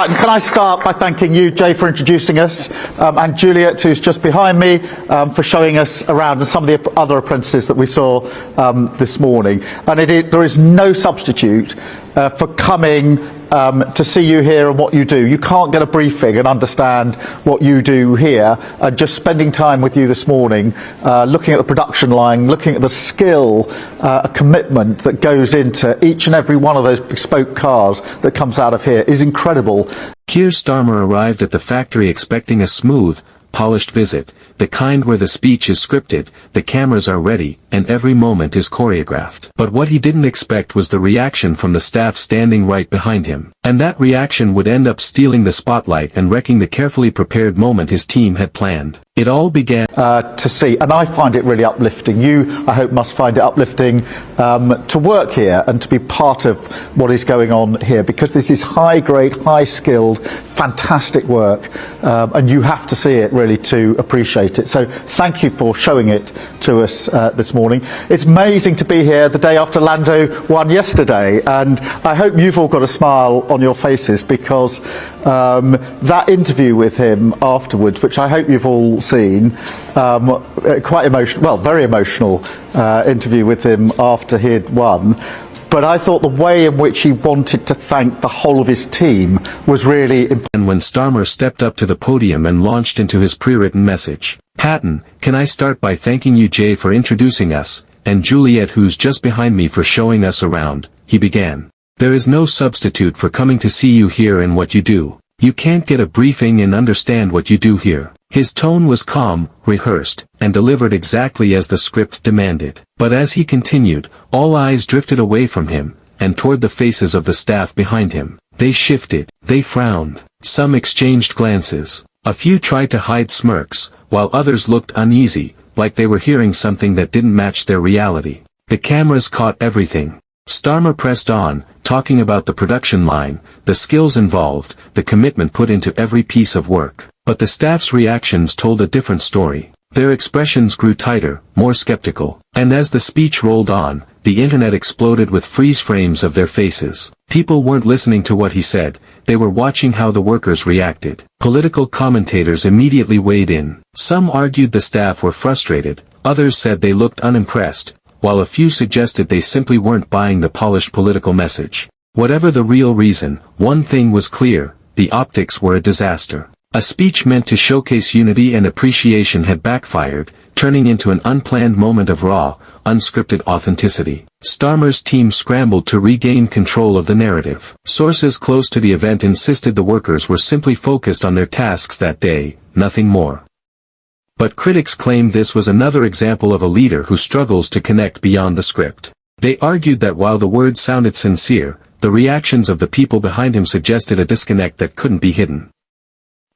fact, can I start by thanking you, Jay, for introducing us, and Juliet, who's just behind me, for showing us around, and some of the other apprentices that we saw this morning. And there is no substitute for coming to see you here and what you do. You can't get a briefing and understand what you do here. And just spending time with you this morning, looking at the production line, looking at the skill, a commitment that goes into each and every one of those bespoke cars that comes out of here is incredible. Keir Starmer arrived at the factory expecting a smooth, polished visit, the kind where the speech is scripted, the cameras are ready, and every moment is choreographed. But what he didn't expect was the reaction from the staff standing right behind him. And that reaction would end up stealing the spotlight and wrecking the carefully prepared moment his team had planned. It all began to see, and I find it really uplifting. You, I hope, must find it uplifting to work here and to be part of what is going on here, because this is high-grade, high-skilled, fantastic work, and you have to see it really to appreciate it. So thank you for showing it to us this morning. It's amazing to be here the day after Lando won yesterday, and I hope you've all got a smile on your faces, because that interview with him afterwards, which I hope you've all seen, quite emotional, well, very emotional interview with him after he had won. But I thought the way in which he wanted to thank the whole of his team was really important. And when Starmer stepped up to the podium and launched into his pre-written message, "Patton, can I start by thanking you, Jay, for introducing us, and Juliet, who's just behind me, for showing us around," he began. "There is no substitute for coming to see you here and what you do. You can't get a briefing and understand what you do here." His tone was calm, rehearsed, and delivered exactly as the script demanded. But as he continued, all eyes drifted away from him, and toward the faces of the staff behind him. They shifted, they frowned, some exchanged glances. A few tried to hide smirks, while others looked uneasy, like they were hearing something that didn't match their reality. The cameras caught everything. Starmer pressed on, talking about the production line, the skills involved, the commitment put into every piece of work. But the staff's reactions told a different story. Their expressions grew tighter, more skeptical. And as the speech rolled on, the internet exploded with freeze frames of their faces. People weren't listening to what he said, they were watching how the workers reacted. Political commentators immediately weighed in. Some argued the staff were frustrated, others said they looked unimpressed, while a few suggested they simply weren't buying the polished political message. Whatever the real reason, one thing was clear: the optics were a disaster. A speech meant to showcase unity and appreciation had backfired, turning into an unplanned moment of raw, unscripted authenticity. Starmer's team scrambled to regain control of the narrative. Sources close to the event insisted the workers were simply focused on their tasks that day, nothing more. But critics claimed this was another example of a leader who struggles to connect beyond the script. They argued that while the words sounded sincere, the reactions of the people behind him suggested a disconnect that couldn't be hidden.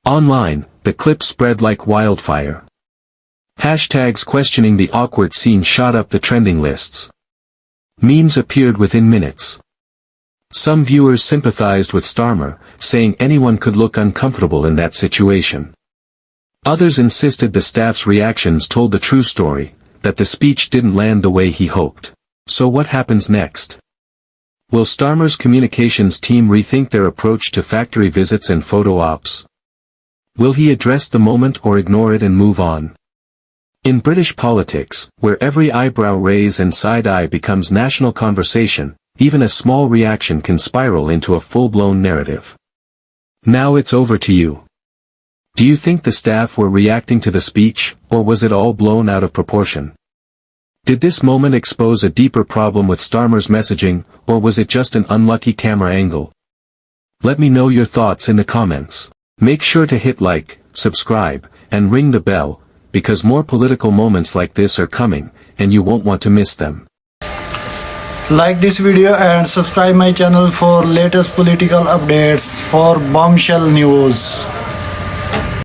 Online, the clip spread like wildfire. Hashtags questioning the awkward scene shot up the trending lists. Memes appeared within minutes. Some viewers sympathized with Starmer, saying anyone could look uncomfortable in that situation. Others insisted the staff's reactions told the true story, that the speech didn't land the way he hoped. So what happens next? Will Starmer's communications team rethink their approach to factory visits and photo ops? Will he address the moment or ignore it and move on? In British politics, where every eyebrow raise and side-eye becomes national conversation, even a small reaction can spiral into a full-blown narrative. Now it's over to you. Do you think the staff were reacting to the speech, or was it all blown out of proportion? Did this moment expose a deeper problem with Starmer's messaging, or was it just an unlucky camera angle? Let me know your thoughts in the comments. Make sure to hit like, subscribe, and ring the bell, because more political moments like this are coming, and you won't want to miss them. Like this video and subscribe my channel for latest political updates for bombshell news.